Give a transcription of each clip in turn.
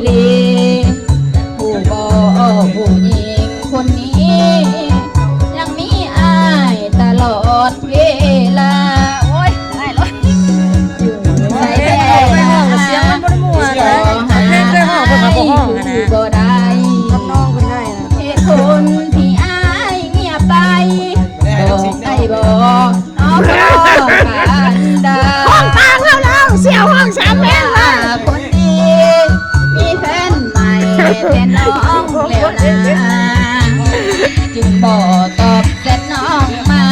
ลีผู้บ่ผู้หญิงคนนี้ยังมีอายตลอดเวลาโอ้ยได้เลยอยู่ใส่แค่เสียงมันบ่ได้ม่วนนะเพลงเคยห้องเพิ่นมาบ่ห้องนะบ่ได้น้องเพิ่นได้นะเหตุผลที่อายเงียบไปบอกได้บ่น้องบ่กันดาห้องต่างแล้วเสียวห้องสามแม่ละคนดีมีแฟนใหม่แทนน้องแล้วนะจึงบ่ตอบเสร็จน้องมา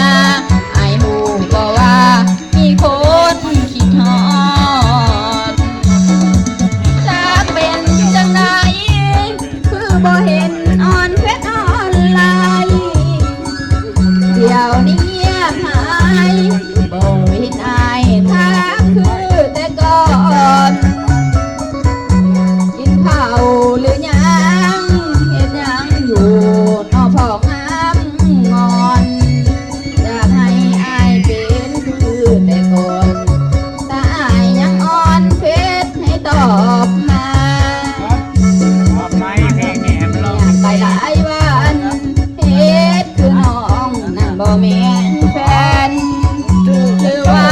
ไอ้หูก็ว่ามีคนคิดฮอดจะเป็นจังใดคือบ่เห็นออนเฟซออนไลน์เดี๋ยวนี้เงียบหายบ่เห็นอายทักคือแต่ก่อนกินข้าวหรือยังเฮ็ดยังอยู่นอพองงามงอนอยากให้อายเป็นคือแต่ก่อนแต่อายยังอ่อนเฟซให้ตอบมาไปหลายวันเฮ็ดคือน้องนั่นบ่แม่นแฟนหรือว่า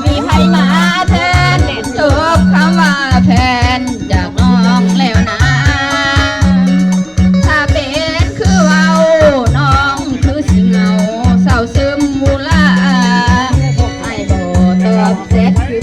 มีใครมาแทนจบคำว่าแฟนจากน้องแล้วนะถ้าเป็นคือเว้าน้องคือสิเหงาเศร้าซึมมูลาไอ้บ่ตอบเสร็จคือ